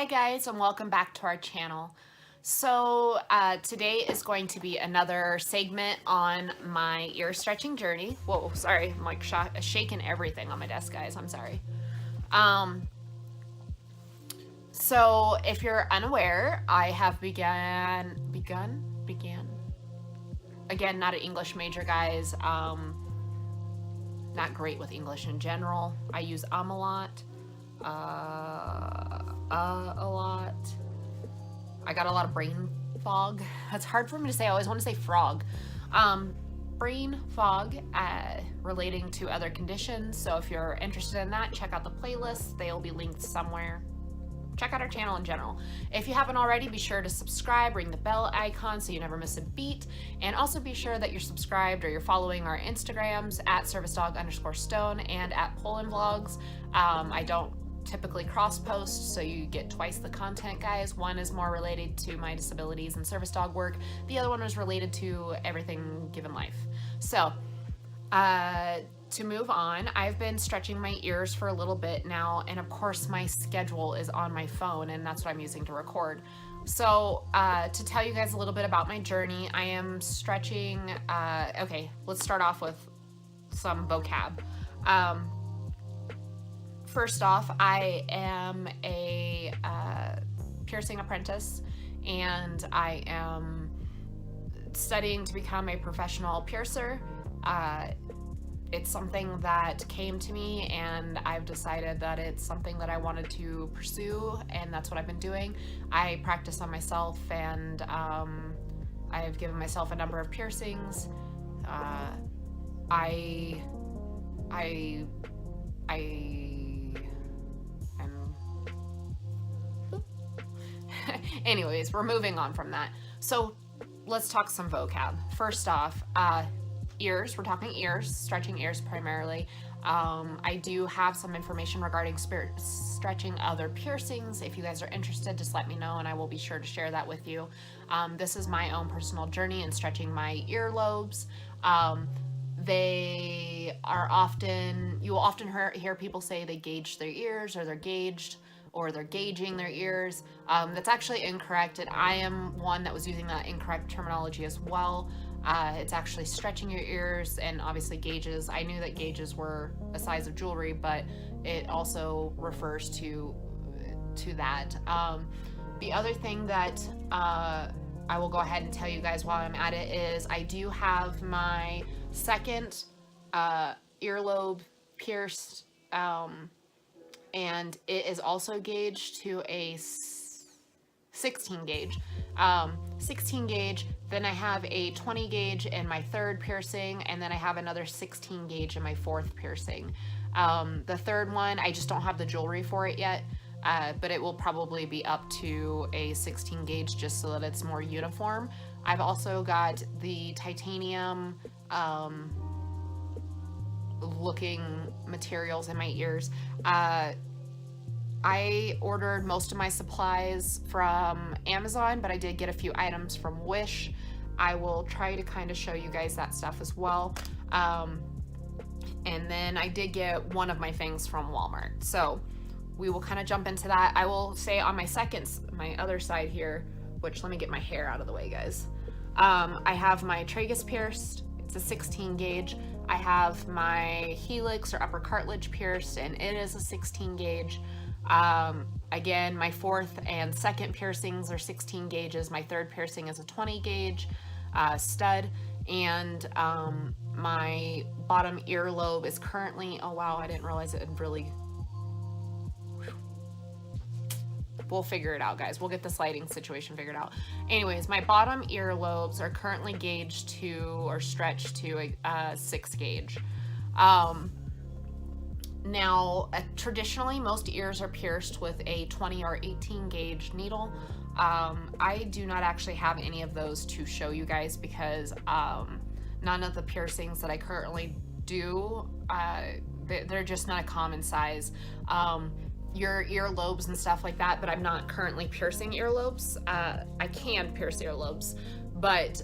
Hi guys, and welcome back to our channel. So today is going to be another segment on my ear stretching journey. Whoa, sorry, I'm like shaking everything on my desk, guys. I'm sorry. So if you're unaware, I have began. Again, not an English major, guys. Not great with English in general. I use a lot. A lot. I got a lot of brain fog. That's hard for me to say. I always want to say frog. Brain fog relating to other conditions. So if you're interested in that, check out the playlist. They'll be linked somewhere. Check out our channel in general. If you haven't already, be sure to subscribe, ring the bell icon so you never miss a beat, and also be sure that you're subscribed or you're following our Instagrams at servicedog_stone and at Poland Vlogs. I don't typically cross post, so you get twice the content, guys. One is more related to my disabilities and service dog work. The other one was related to everything given life. So, to move on, I've been stretching my ears for a little bit now, and of course my schedule is on my phone, and that's what I'm using to record. So to tell you guys a little bit about my journey, I am stretching, okay, let's start off with some vocab. First off, I am a piercing apprentice, and I am studying to become a professional piercer. It's something that came to me, and I've decided that it's something that I wanted to pursue, and that's what I've been doing. I practice on myself, and I've given myself a number of piercings. Anyways, we're moving on from that. So let's talk some vocab. First off, ears. We're talking ears, stretching ears primarily. I do have some information regarding stretching other piercings. If you guys are interested, just let me know and I will be sure to share that with you. This is my own personal journey in stretching my earlobes. They are often, you will often hear people say they gauge their ears, or they're gauged, or they're gauging their ears. That's actually incorrect, and I am one that was using that incorrect terminology as well. It's actually stretching your ears, and obviously gauges. I knew that gauges were a size of jewelry, but it also refers to that. The other thing that I will go ahead and tell you guys while I'm at it is I do have my second earlobe pierced, and it is also gauged to a 16 gauge. 16 gauge, then I have a 20 gauge in my third piercing, and then I have another 16 gauge in my fourth piercing. The third one, I just don't have the jewelry for it yet, but it will probably be up to a 16 gauge just so that it's more uniform. I've also got the titanium looking materials in my ears. I ordered most of my supplies from Amazon, but I did get a few items from Wish. I will try to kind of show you guys that stuff as well. And then I did get one of my things from Walmart. So we will kind of jump into that. I will say on my other side here, which let me get my hair out of the way, guys. I have my tragus pierced. It's a 16 gauge. I have my helix or upper cartilage pierced, and it is a 16 gauge. Again, my fourth and second piercings are 16 gauges. My third piercing is a 20 gauge stud, and my bottom earlobe is currently, oh wow, I didn't realize it had really, we'll figure it out, guys. We'll get the sliding situation figured out. Anyways, my bottom earlobes are currently gauged to, or stretched to a 6 gauge. Now, traditionally, most ears are pierced with a 20 or 18 gauge needle. I do not actually have any of those to show you guys because none of the piercings that I currently do, they're just not a common size. Your earlobes and stuff like that, but I'm not currently piercing earlobes. I can pierce earlobes, but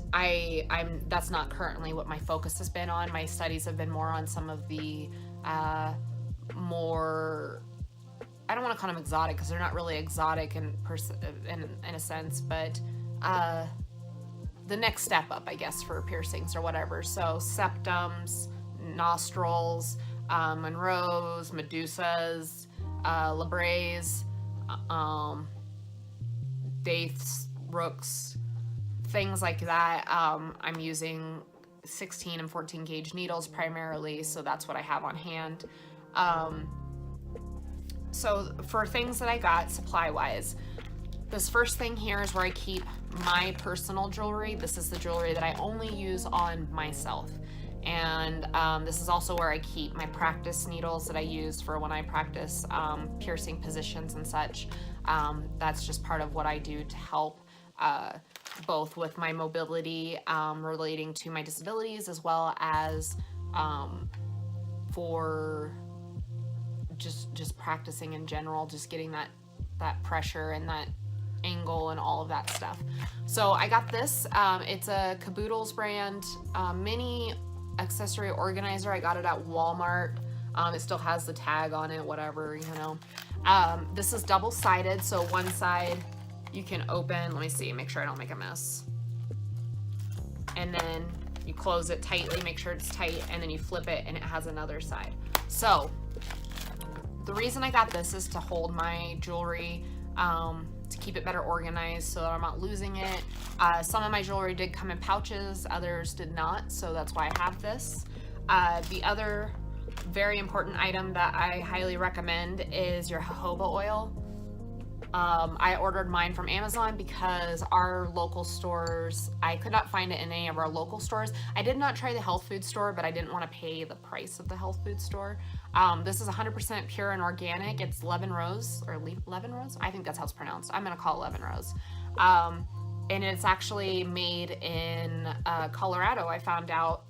that's not currently what my focus has been on. My studies have been more on some of the more I don't want to call them exotic because they're not really exotic in a sense, but the next step up, I guess, for piercings or whatever. So septums, nostrils, Monroes, Medusas, Labres, Daiths, Rooks, things like that. I'm using 16 and 14 gauge needles primarily, so that's what I have on hand. So for things that I got supply wise, this first thing here is where I keep my personal jewelry. This is the jewelry that I only use on myself. And this is also where I keep my practice needles that I use for when I practice piercing positions and such. That's just part of what I do to help both with my mobility relating to my disabilities, as well as for just practicing in general, just getting that pressure and that angle and all of that stuff. So I got this. It's a Caboodles brand mini accessory organizer. I got it at Walmart. It still has the tag on it, whatever, you know. This is double-sided, so one side you can open. Let me see, make sure I don't make a mess. And then you close it tightly, make sure it's tight, and then you flip it and it has another side. So the reason I got this is to hold my jewelry, to keep it better organized so that I'm not losing it. Some of my jewelry did come in pouches, others did not, so that's why I have this. The other very important item that I highly recommend is your jojoba oil. I ordered mine from Amazon because our local stores, I could not find it in any of our local stores. I did not try the health food store, but I didn't want to pay the price of the health food store. This is 100% pure and organic. It's Levin Rose, or Levin Rose? I think that's how it's pronounced. I'm going to call it Levin Rose. And it's actually made in Colorado. I found out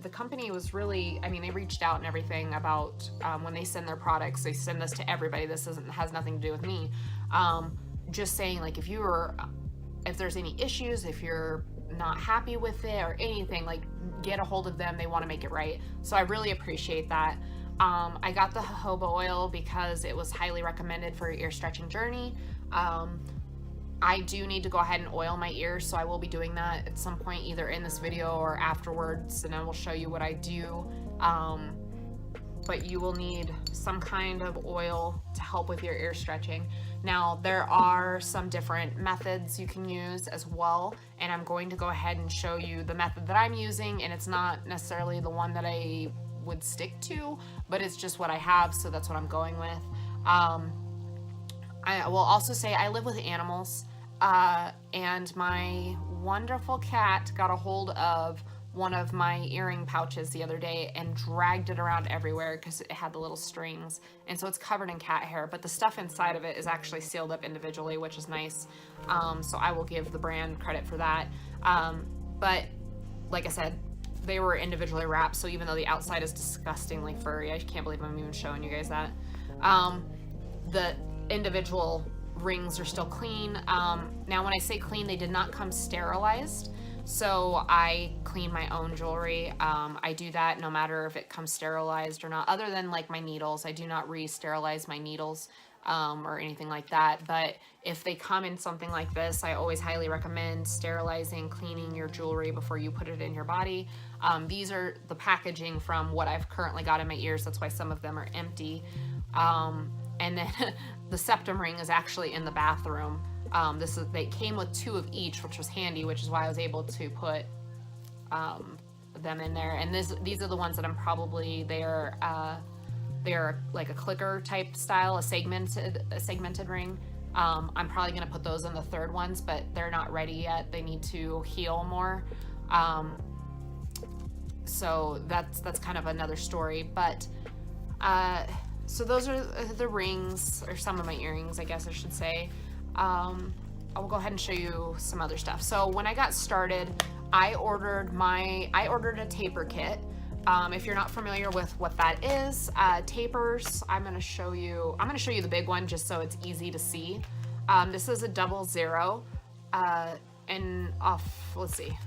the company was really, I mean, they reached out and everything about when they send their products, they send this to everybody. This has nothing to do with me. Just saying, like, if there's any issues, if you're not happy with it or anything, like, get a hold of them. They want to make it right. So I really appreciate that. I got the jojoba oil because it was highly recommended for your ear stretching journey. I do need to go ahead and oil my ears, so I will be doing that at some point, either in this video or afterwards, and I will show you what I do. But you will need some kind of oil to help with your ear stretching. Now, there are some different methods you can use as well, and I'm going to go ahead and show you the method that I'm using, and it's not necessarily the one that I would stick to, but it's just what I have, so that's what I'm going with. I will also say I live with animals, and my wonderful cat got a hold of one of my earring pouches the other day and dragged it around everywhere because it had the little strings, and so it's covered in cat hair, but the stuff inside of it is actually sealed up individually, which is nice. So I will give the brand credit for that. But like I said, they were individually wrapped, so even though the outside is disgustingly furry, I can't believe I'm even showing you guys that, the individual rings are still clean. Now when I say clean, they did not come sterilized, so I clean my own jewelry. I do that no matter if it comes sterilized or not, other than like my needles. I do not re-sterilize my needles or anything like that, but if they come in something like this, I always highly recommend sterilizing, cleaning your jewelry before you put it in your body. These are the packaging from what I've currently got in my ears, that's why some of them are empty. And then the septum ring is actually in the bathroom. They came with 2 of each, which was handy, which is why I was able to put them in there. And these are the ones that I'm probably, they're like a clicker type style, a segmented ring. I'm probably gonna put those in the 3rd ones, but they're not ready yet. They need to heal more. So that's kind of another story, but so those are the rings, or some of my earrings, I guess I should say. I will go ahead and show you some other stuff. So when I got started, I ordered a taper kit. If you're not familiar with what that is, tapers, I'm gonna show you the big one just so it's easy to see. This is a 00, and let's see,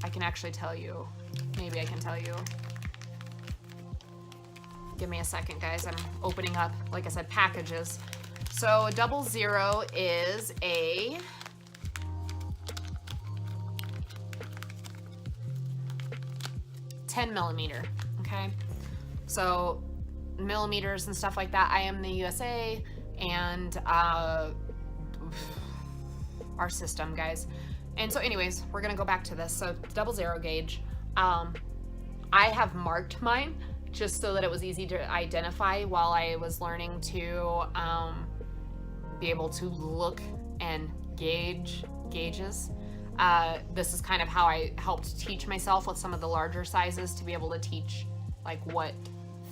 I can actually tell you, maybe I can tell you. Give me a second, guys. I'm opening up, like I said, packages. So a 00 is a 10 millimeter, okay? So millimeters and stuff like that. I am the USA, and our system, guys. And so anyways, we're gonna go back to this. So 00 gauge. I have marked mine just so that it was easy to identify while I was learning to be able to look and gauges. This is kind of how I helped teach myself with some of the larger sizes to be able to teach like what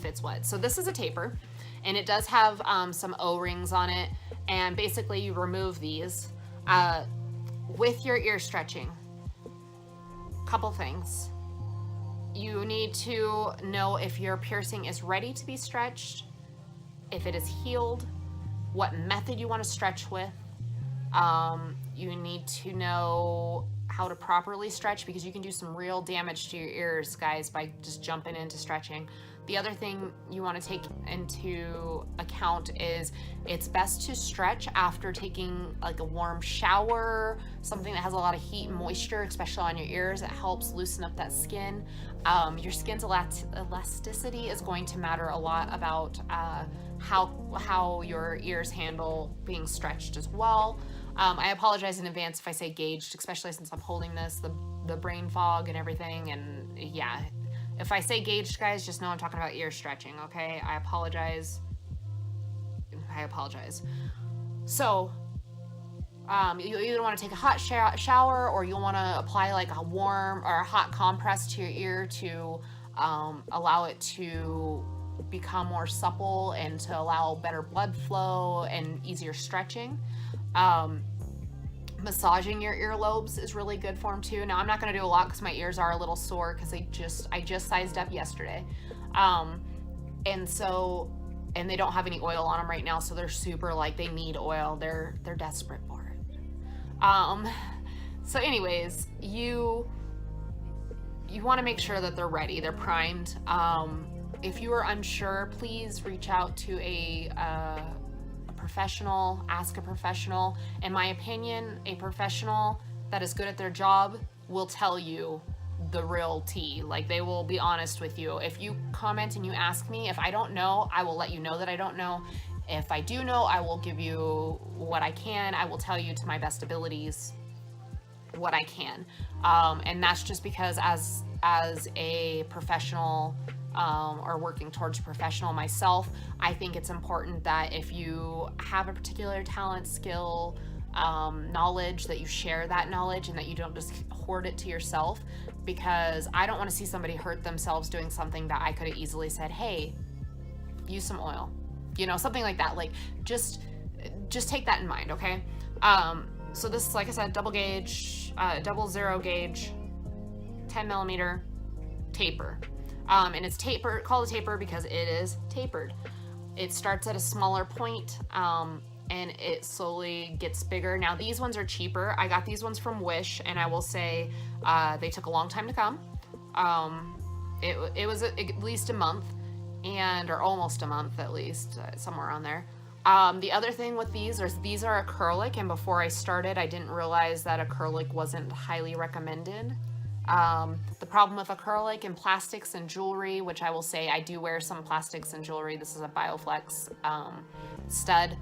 fits what. So this is a taper, and it does have some O-rings on it, and basically you remove these with your ear stretching. Couple things. You need to know if your piercing is ready to be stretched, if it is healed, what method you want to stretch with. You need to know how to properly stretch, because you can do some real damage to your ears, guys, by just jumping into stretching. The other thing you want to take into account is it's best to stretch after taking like a warm shower, something that has a lot of heat and moisture, especially on your ears. It helps loosen up that skin. Your skin's elasticity is going to matter a lot about how your ears handle being stretched as well. I apologize in advance if I say gauged, especially since I'm holding this, the brain fog and everything. And yeah, if I say gauged, guys, just know I'm talking about ear stretching, okay? I apologize. So, you either want to take a hot shower, or you want to apply like a warm or a hot compress to your ear to allow it to become more supple and to allow better blood flow and easier stretching. Massaging your earlobes is really good for them too. Now I'm not going to do a lot because my ears are a little sore because I just sized up yesterday. And they don't have any oil on them right now, so they're super, like, they need oil. They're desperate for it. So anyways, you want to make sure that they're ready, they're primed. If you are unsure, please reach out to a professional, ask a professional. In my opinion, a professional that is good at their job will tell you the real tea. Like, they will be honest with you. If you comment and you ask me, if I don't know, I will let you know that I don't know. If I do know, I will give you what I can. I will tell you to my best abilities what I can. And that's just because as a professional, or working towards professional myself, I think it's important that if you have a particular talent, skill, knowledge, that you share that knowledge and that you don't just hoard it to yourself, because I don't want to see somebody hurt themselves doing something that I could have easily said, hey, use some oil, something like that. Like, just take that in mind, okay? So this is, like I said, 00 gauge, 10 millimeter taper. And it's called a taper because it is tapered. It starts at a smaller point, and it slowly gets bigger. Now, these ones are cheaper. I got these ones from Wish, and I will say they took a long time to come. It was at least a month, or almost a month at least, somewhere around there. The other thing with these are acrylic, and before I started, I didn't realize that acrylic wasn't highly recommended. The problem with acrylic and plastics and jewelry, which I will say I do wear some plastics and jewelry. This is a Bioflex stud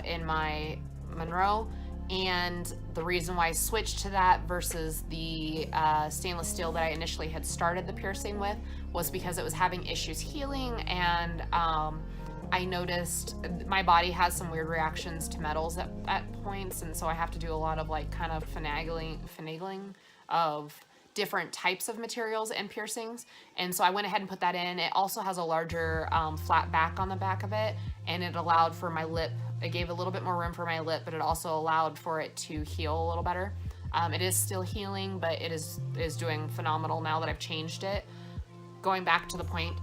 in my Monroe, and the reason why I switched to that versus the stainless steel that I initially had started the piercing with was because it was having issues healing, and I noticed my body has some weird reactions to metals at points, and so I have to do a lot of like kind of finagling of different types of materials and piercings. And so I went ahead and put that in. It also has a larger flat back on the back of it, and it allowed for my lip. It gave a little bit more room for my lip, but it also allowed for it to heal a little better. It is still healing, but it is doing phenomenal now that I've changed it. Going back to the point,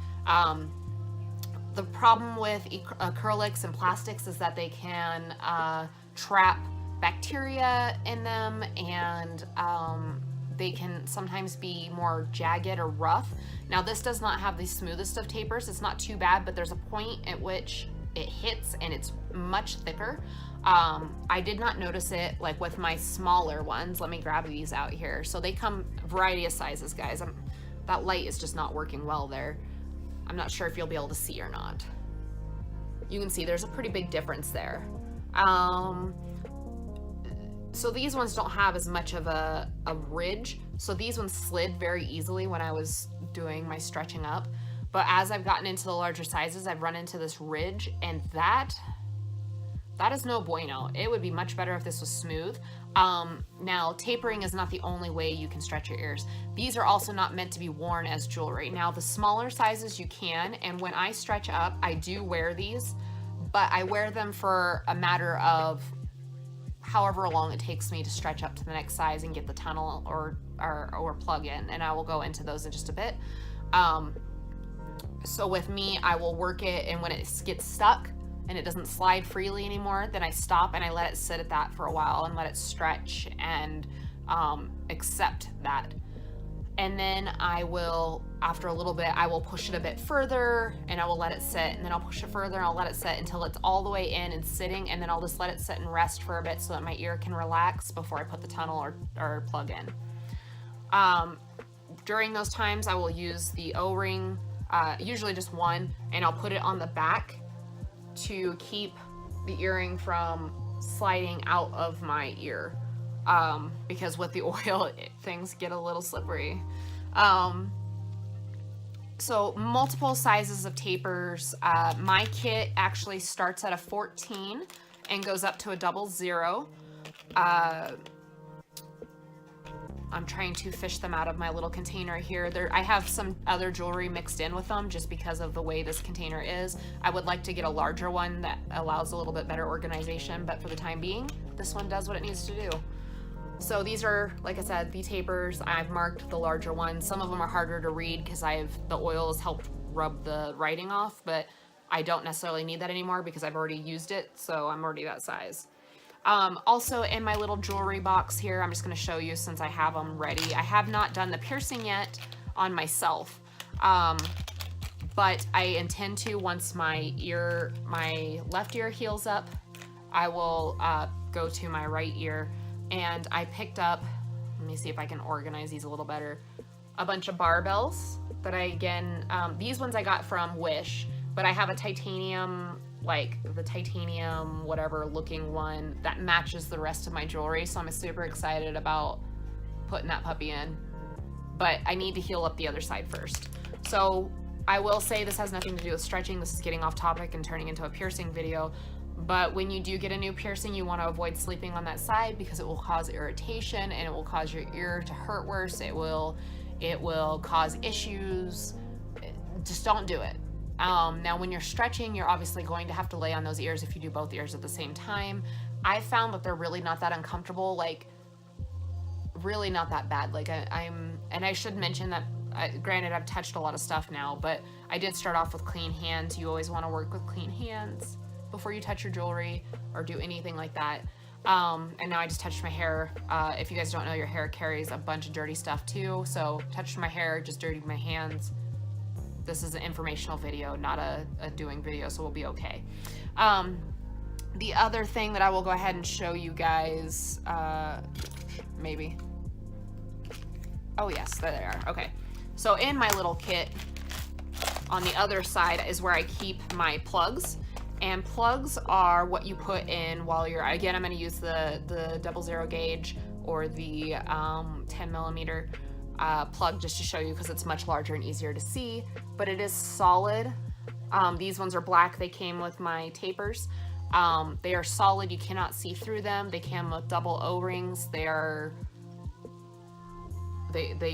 the problem with acrylics and plastics is that they can trap bacteria in them, and they can sometimes be more jagged or rough. Now, this does not have the smoothest of tapers. It's not too bad, but there's a point at which it hits and it's much thicker. I did not notice it like with my smaller ones. Let me grab these out here. So they come variety of sizes, guys. That light is just not working well there. I'm not sure if you'll be able to see or not. You can see there's a pretty big difference there. So these ones don't have as much of a ridge. So these ones slid very easily when I was doing my stretching up. But as I've gotten into the larger sizes, I've run into this ridge, and that is no bueno. It would be much better if this was smooth. Now, tapering is not the only way you can stretch your ears. These are also not meant to be worn as jewelry. Now, the smaller sizes you can, and when I stretch up, I do wear these, but I wear them for a matter of however long it takes me to stretch up to the next size and get the tunnel or plug in, and I will go into those in just a bit. So with me, I will work it, and when it gets stuck and it doesn't slide freely anymore, then I stop and I let it sit at that for a while and let it stretch and accept that. And then I will, after a little bit, I will push it a bit further and I will let it sit, and then I'll push it further and I'll let it sit until it's all the way in and sitting, and then I'll just let it sit and rest for a bit so that my ear can relax before I put the tunnel or plug in. During those times, I will use the O-ring, usually just one, and I'll put it on the back to keep the earring from sliding out of my ear, because with the oil, things get a little slippery. So multiple sizes of tapers. My kit actually starts at a 14 and goes up to a 00. I'm trying to fish them out of my little container here. I have some other jewelry mixed in with them just because of the way this container is. I would like to get a larger one that allows a little bit better organization, but for the time being, this one does what it needs to do. So these are, like I said, the tapers. I've marked the larger ones. Some of them are harder to read because the oil has helped rub the writing off, but I don't necessarily need that anymore because I've already used it, so I'm already that size. Also in my little jewelry box here, I'm just going to show you since I have them ready. I have not done the piercing yet on myself, but I intend to once my left ear heals up. I will go to my right ear, and I picked up, let me see if I can organize these a little better, a bunch of barbells that these ones I got from Wish, but I have a titanium, like the titanium whatever looking one that matches the rest of my jewelry, so I'm super excited about putting that puppy in, but I need to heal up the other side first. So I will say this has nothing to do with stretching. This is getting off topic and turning into a piercing video, but when you do get a new piercing, you want to avoid sleeping on that side because it will cause irritation and it will cause your ear to hurt worse. It will cause issues. Just don't do it. Now when you're stretching, you're obviously going to have to lay on those ears if you do both ears at the same time. I found that they're really not that uncomfortable, like really not that bad. Like and I should mention that, granted I've touched a lot of stuff now, but I did start off with clean hands. You always want to work with clean hands before you touch your jewelry or do anything like that. And now I just touched my hair. If you guys don't know, your hair carries a bunch of dirty stuff too. So touched my hair, just dirtied my hands. This is an informational video, not a doing video, so we'll be okay. The other thing that I will go ahead and show you guys, maybe. Oh yes, there they are. Okay. So in my little kit, on the other side is where I keep my plugs. And plugs are what you put in while you're, again, I'm going to use the 00 gauge or the 10 millimeter plug just to show you because it's much larger and easier to see, but it is solid. These ones are black. They came with my tapers. They are solid. You cannot see through them. They came with double O-rings. They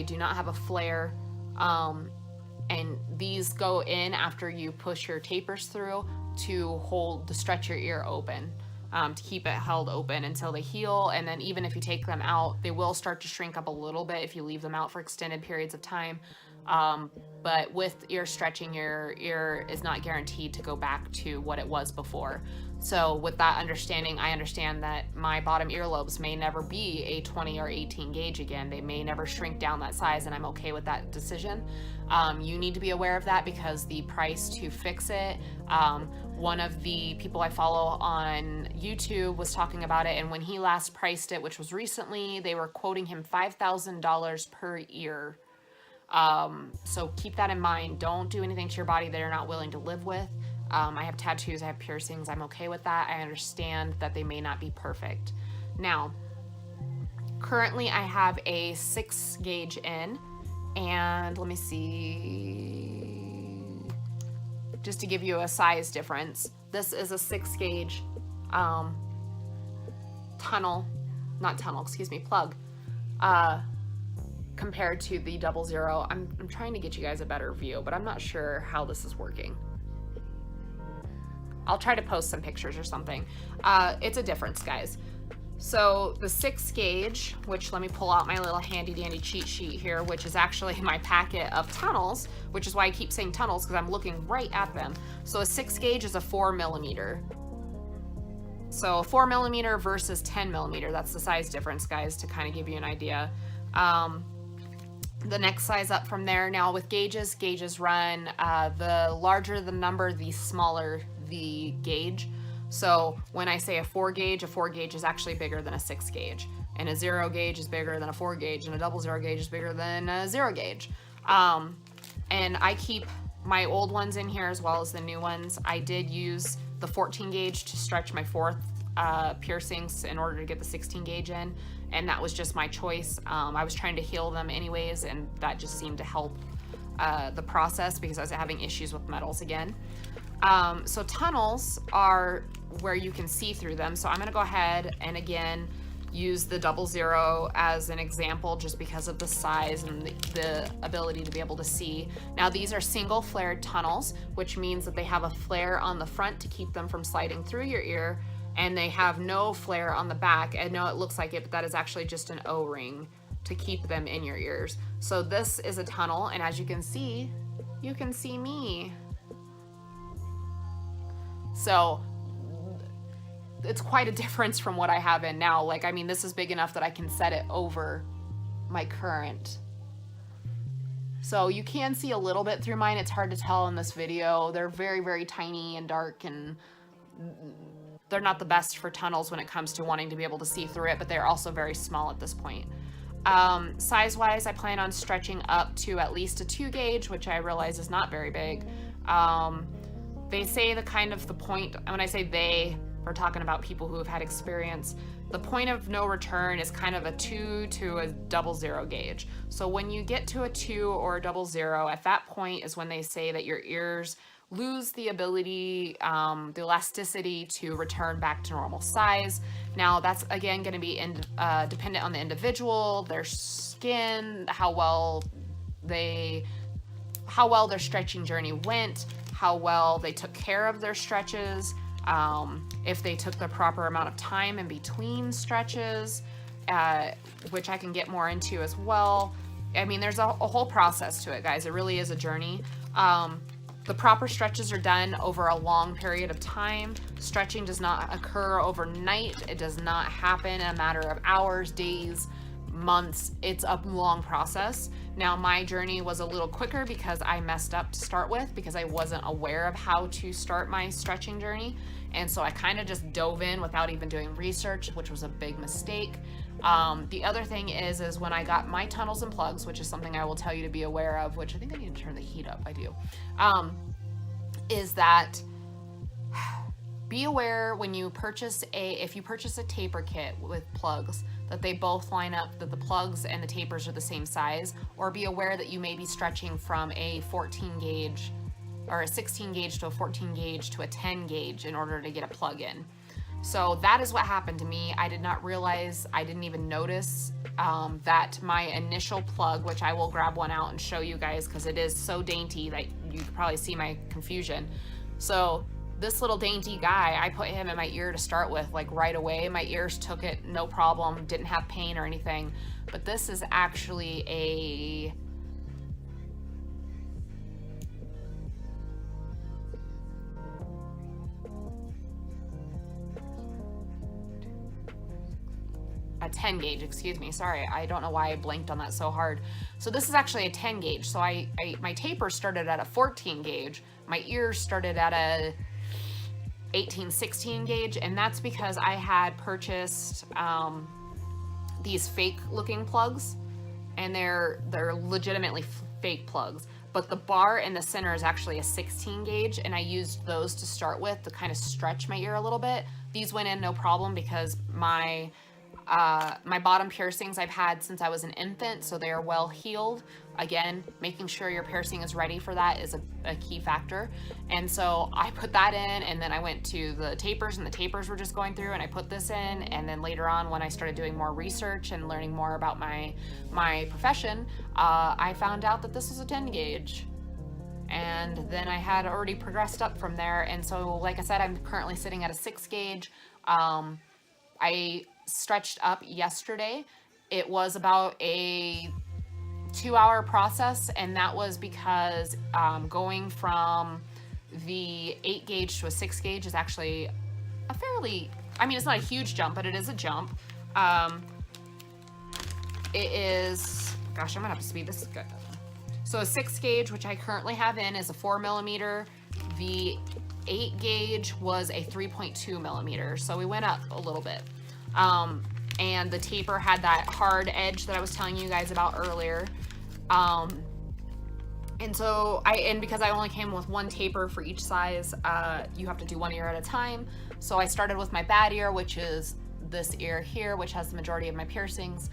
do not have a flare. And these go in after you push your tapers through to stretch your ear open, to keep it held open until they heal. And then even if you take them out, they will start to shrink up a little bit if you leave them out for extended periods of time. But with ear stretching, your ear is not guaranteed to go back to what it was before. So with that understanding, I understand that my bottom earlobes may never be a 20 or 18 gauge again. They may never shrink down that size, and I'm okay with that decision. You need to be aware of that because the price to fix it, one of the people I follow on YouTube was talking about it, and when he last priced it, which was recently, they were quoting him $5,000 per ear. So keep that in mind. Don't do anything to your body that you're not willing to live with. I have tattoos, I have piercings, I'm okay with that. I understand that they may not be perfect. Now, currently I have a 6 gauge in, and let me see, just to give you a size difference, this is a 6 gauge plug, compared to the 00. I'm trying to get you guys a better view, but I'm not sure how this is working. I'll try to post some pictures or something. It's a difference, guys. So the 6 gauge, which let me pull out my little handy dandy cheat sheet here, which is actually my packet of tunnels, which is why I keep saying tunnels because I'm looking right at them. So a 6 gauge is a 4mm. So 4mm versus 10mm, that's the size difference, guys, to kind of give you an idea. The next size up from there. Now with gauges run, the larger the number, the smaller the gauge. So when I say a 4 gauge is actually bigger than a 6 gauge. And a 0 gauge is bigger than a 4 gauge, and a 00 gauge is bigger than a 0 gauge. And I keep my old ones in here as well as the new ones. I did use the 14 gauge to stretch my 4th piercings in order to get the 16 gauge in, and that was just my choice. I was trying to heal them anyways, and that just seemed to help the process because I was having issues with metals again. So tunnels are where you can see through them. So I'm gonna go ahead and again use the 00 as an example just because of the size and the ability to be able to see. Now these are single flared tunnels, which means that they have a flare on the front to keep them from sliding through your ear, and they have no flare on the back. I know it looks like it, but that is actually just an O-ring to keep them in your ears. So this is a tunnel, and as you can see me. So it's quite a difference from what I have in now. Like, I mean, this is big enough that I can set it over my current. So you can see a little bit through mine. It's hard to tell in this video. They're very, very tiny and dark, and they're not the best for tunnels when it comes to wanting to be able to see through it, but they're also very small at this point. Size-wise, I plan on stretching up to at least a 2 gauge, which I realize is not very big. They say the point, when I say they, we're talking about people who have had experience, the point of no return is kind of a 2 to a 00 gauge. So when you get to a 2 or a 00, at that point is when they say that your ears lose the ability, the elasticity to return back to normal size. Now that's again going to be dependent on the individual, their skin, how well their stretching journey went, how well they took care of their stretches, if they took the proper amount of time in between stretches, which I can get more into as well. I mean, there's a whole process to it, guys. It really is a journey. The proper stretches are done over a long period of time. Stretching does not occur overnight. It does not happen in a matter of hours, days, months. It's a long process. Now, my journey was a little quicker because I messed up to start with because I wasn't aware of how to start my stretching journey. And so I kind of just dove in without even doing research, which was a big mistake. The other thing is when I got my tunnels and plugs, which is something I will tell you to be aware of, which I think I need to turn the heat up, I do, is that be aware when you purchase if you purchase a taper kit with plugs, that they both line up, that the plugs and the tapers are the same size, or be aware that you may be stretching from a 14 gauge or a 16 gauge to a 14 gauge to a 10 gauge in order to get a plug in. So that is what happened to me. I did not realize, I didn't even notice that my initial plug, which I will grab one out and show you guys because it is so dainty that you can probably see my confusion. So this little dainty guy, I put him in my ear to start with, like right away. My ears took it, no problem, didn't have pain or anything. But this is actually a 10 gauge, excuse me. Sorry, I don't know why I blanked on that so hard. So this is actually a 10 gauge. So my taper started at a 14 gauge. My ears started at a 18, 16 gauge, and that's because I had purchased these fake looking plugs, and they're legitimately fake plugs. But the bar in the center is actually a 16 gauge, and I used those to start with to kind of stretch my ear a little bit. These went in no problem because my bottom piercings I've had since I was an infant, so they are well healed. Again, making sure your piercing is ready for that is a key factor. And so I put that in, and then I went to the tapers, and the tapers were just going through, and I put this in. And then later on, when I started doing more research and learning more about my profession, I found out that this was a 10 gauge. And then I had already progressed up from there. And so, like I said, I'm currently sitting at a 6 gauge. I stretched up yesterday. It was about a 2-hour process, and that was because going from the 8 gauge to a 6 gauge is actually a fairly, I mean, it's not a huge jump, but it is a jump. It is, gosh, I'm gonna have to speed this up. So a 6 gauge, which I currently have in, is a 4 millimeter. The 8 gauge was a 3.2 millimeter, so we went up a little bit. And the taper had that hard edge that I was telling you guys about earlier. And so because I only came with one taper for each size, you have to do one ear at a time. So I started with my bad ear, which is this ear here, which has the majority of my piercings.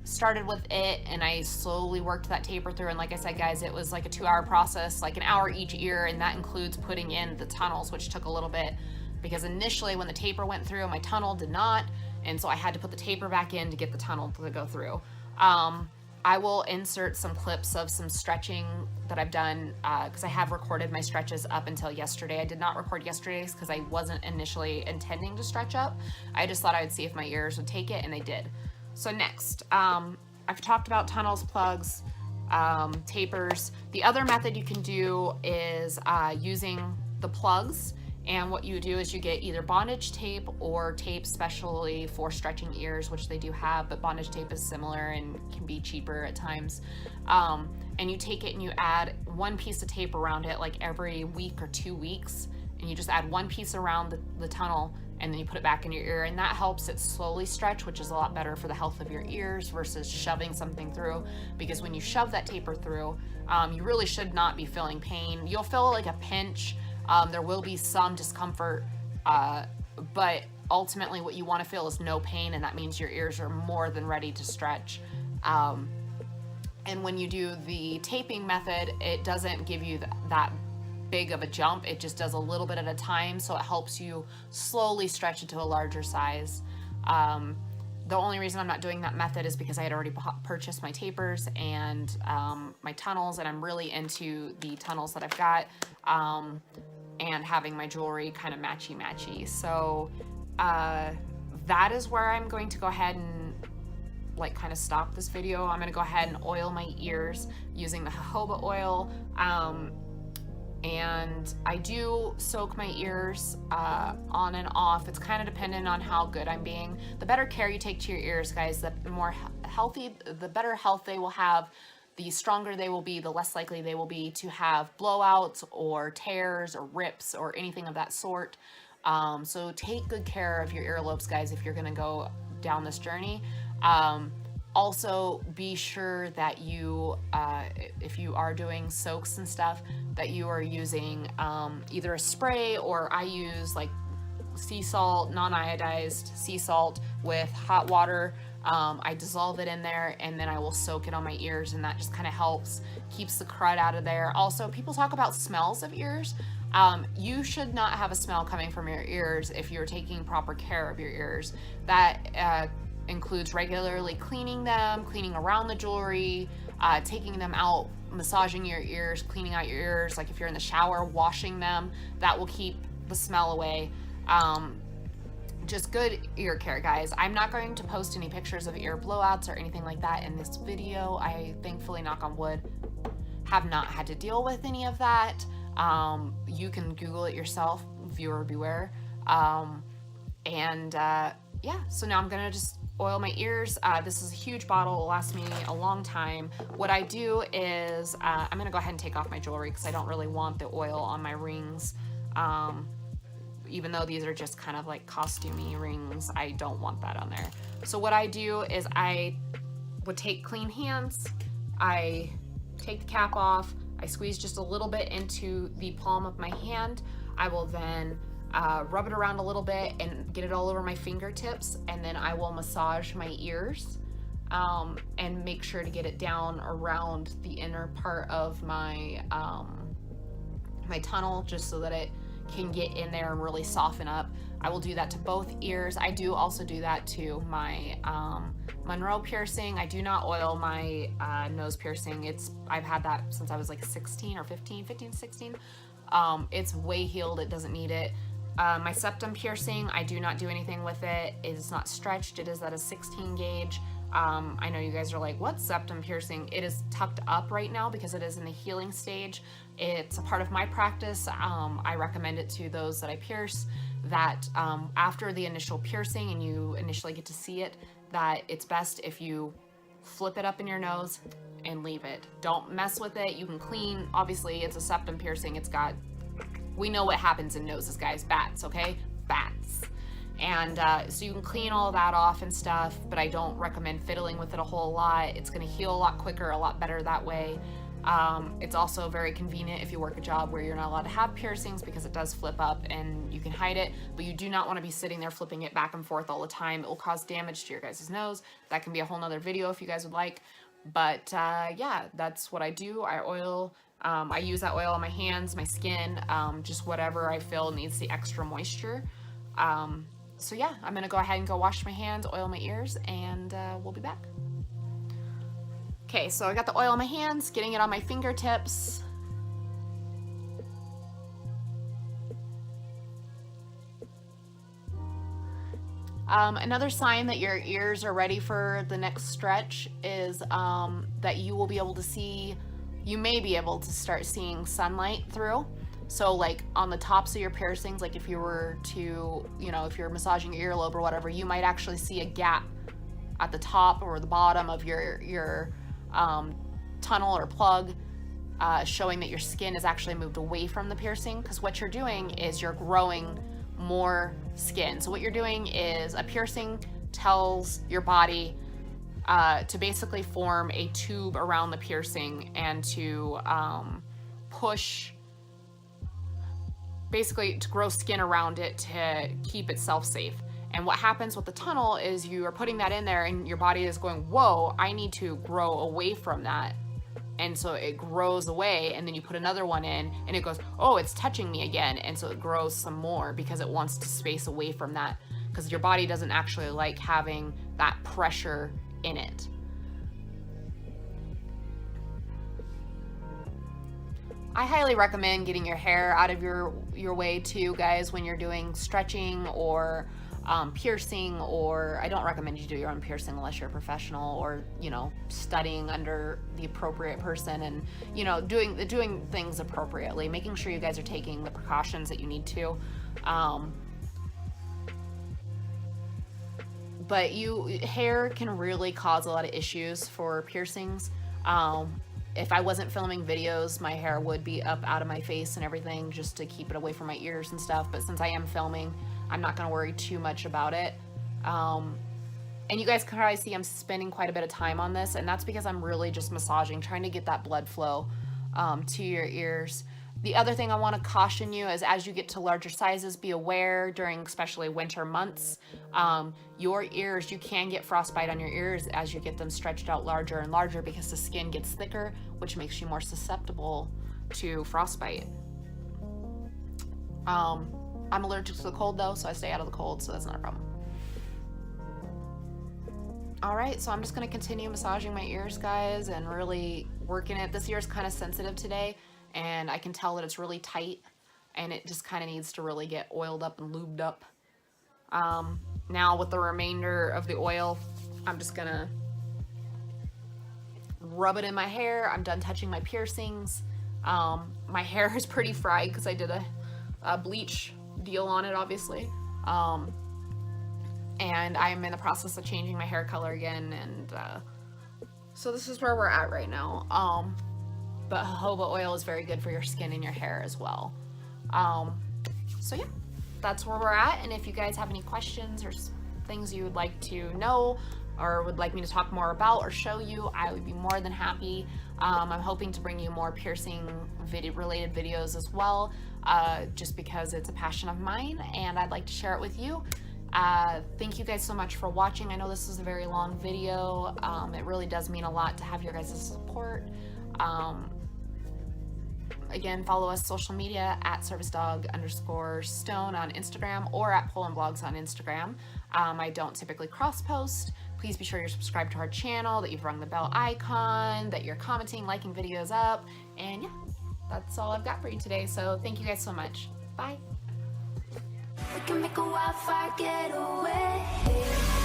Started with it, and I slowly worked that taper through. And like I said, guys, it was like a 2-hour process, like an hour each ear, and that includes putting in the tunnels, which took a little bit, because initially when the taper went through, my tunnel did not, and so I had to put the taper back in to get the tunnel to go through. I will insert some clips of some stretching that I've done, because I have recorded my stretches up until yesterday. I did not record yesterday's because I wasn't initially intending to stretch up. I just thought I would see if my ears would take it, and they did. So next, I've talked about tunnels, plugs, tapers. The other method you can do is using the plugs. And what you do is you get either bondage tape or tape specially for stretching ears, which they do have, but bondage tape is similar and can be cheaper at times. And you take it and you add one piece of tape around it, like every week or 2 weeks, and you just add one piece around the tunnel, and then you put it back in your ear, and that helps it slowly stretch, which is a lot better for the health of your ears versus shoving something through. Because when you shove that taper through, you really should not be feeling pain. You'll feel like a pinch. There will be some discomfort, but ultimately what you want to feel is no pain, and that means your ears are more than ready to stretch. And when you do the taping method, it doesn't give you that big of a jump. It just does a little bit at a time, so it helps you slowly stretch into a larger size. The only reason I'm not doing that method is because I had already purchased my tapers and my tunnels, and I'm really into the tunnels that I've got, and having my jewelry kind of matchy-matchy. So that is where I'm going to go ahead and like kind of stop this video. I'm going to go ahead and oil my ears using the jojoba oil. And I do soak my ears on and off. It's kind of dependent on how good I'm being. The better care you take to your ears, guys, the more healthy, the better health they will have, the stronger they will be, the less likely they will be to have blowouts or tears or rips or anything of that sort. So take good care of your earlobes, guys, if you're gonna go down this journey. Also, be sure that you, if you are doing soaks and stuff, that you are using either a spray, or I use like sea salt, non-iodized sea salt with hot water. I dissolve it in there, and then I will soak it on my ears, and that just kind of helps, keeps the crud out of there. Also, people talk about smells of ears. You should not have a smell coming from your ears if you're taking proper care of your ears. That includes regularly cleaning them, cleaning around the jewelry, taking them out, massaging your ears, cleaning out your ears, like if you're in the shower, washing them. That will keep the smell away. Just good ear care, guys. I'm not going to post any pictures of ear blowouts or anything like that in this video. I thankfully, knock on wood, have not had to deal with any of that. You can Google it yourself, viewer beware. Yeah, so now I'm gonna just oil my ears. This is a huge bottle, it'll last me a long time. What I do is, I'm gonna go ahead and take off my jewelry because I don't really want the oil on my rings. Even though these are just kind of like costumey rings, I don't want that on there. So what I do is I would take clean hands, I take the cap off, I squeeze just a little bit into the palm of my hand. I will then rub it around a little bit and get it all over my fingertips, and then I will massage my ears and make sure to get it down around the inner part of my my tunnel, just so that it can get in there and really soften up. I will do that to both ears. I do also do that to my Monroe piercing. I do not oil my nose piercing. I've had that since I was like 16 or 15, 16. It's way healed, it doesn't need it. My septum piercing, I do not do anything with it. It is not stretched, it is at a 16 gauge. I know you guys are like, what's septum piercing? It is tucked up right now because it is in the healing stage. It's a part of my practice. I recommend it to those that I pierce, that after the initial piercing and you initially get to see it, that it's best if you flip it up in your nose and leave it. Don't mess with it. You can clean, obviously it's a septum piercing. We know what happens in noses, guys. Bats, okay? Bats. And so you can clean all that off and stuff, but I don't recommend fiddling with it a whole lot. It's gonna heal a lot quicker, a lot better that way. It's also very convenient if you work a job where you're not allowed to have piercings, because it does flip up and you can hide it, but you do not want to be sitting there flipping it back and forth all the time. It will cause damage to your guys' nose. That can be a whole nother video if you guys would like. But yeah, that's what I do. I oil. I use that oil on my hands, my skin, just whatever I feel needs the extra moisture. So yeah, I'm gonna go ahead and go wash my hands, oil my ears, and we'll be back. Okay, so I got the oil on my hands, getting it on my fingertips. Another sign that your ears are ready for the next stretch is that you will be able to see, you may be able to start seeing sunlight through. So like on the tops of your piercings, like if you were to, if you're massaging your earlobe or whatever, you might actually see a gap at the top or the bottom of your tunnel or plug, showing that your skin is actually moved away from the piercing, because what you're doing is you're growing more skin. So what you're doing is, a piercing tells your body to basically form a tube around the piercing and to push, basically to grow skin around it to keep itself safe. And what happens with the tunnel is you are putting that in there and your body is going, whoa, I need to grow away from that. And so it grows away, and then you put another one in and it goes, oh, it's touching me again. And so it grows some more because it wants to space away from that, because your body doesn't actually like having that pressure in it. I highly recommend getting your hair out of your way too, guys, when you're doing stretching or piercing, or I don't recommend you do your own piercing unless you're a professional, or studying under the appropriate person, and doing things appropriately, making sure you guys are taking the precautions that you need to. But hair can really cause a lot of issues for piercings. If I wasn't filming videos, my hair would be up out of my face and everything, just to keep it away from my ears and stuff. But since I am filming, I'm not going to worry too much about it. And you guys can probably see I'm spending quite a bit of time on this, and that's because I'm really just massaging, trying to get that blood flow to your ears. The other thing I want to caution you is, as you get to larger sizes, be aware during especially winter months, your ears, you can get frostbite on your ears as you get them stretched out larger and larger, because the skin gets thicker, which makes you more susceptible to frostbite. I'm allergic to the cold though, so I stay out of the cold, so that's not a problem. All right, so I'm just gonna continue massaging my ears, guys, and really working it. This ear is kind of sensitive today, and I can tell that it's really tight, and it just kind of needs to really get oiled up and lubed up. Now with the remainder of the oil, I'm just gonna rub it in my hair. I'm done touching my piercings. My hair is pretty fried because I did a bleach deal on it, obviously. and I'm in the process of changing my hair color again, and so this is where we're at right now. But jojoba oil is very good for your skin and your hair as well. So yeah, that's where we're at. And if you guys have any questions or things you would like to know or would like me to talk more about or show you, I would be more than happy. I'm hoping to bring you more piercing related videos as well, just because it's a passion of mine and I'd like to share it with you. Thank you guys so much for watching. I know this is a very long video. It really does mean a lot to have your guys' support. Again, follow us social media at servicedog_stone on Instagram or at Poland Blogs on Instagram. I don't typically cross post. Please be sure you're subscribed to our channel, that you've rung the bell icon, that you're commenting, liking videos up, and yeah, that's all I've got for you today. So thank you guys so much. Bye. We can make a wildfire getaway.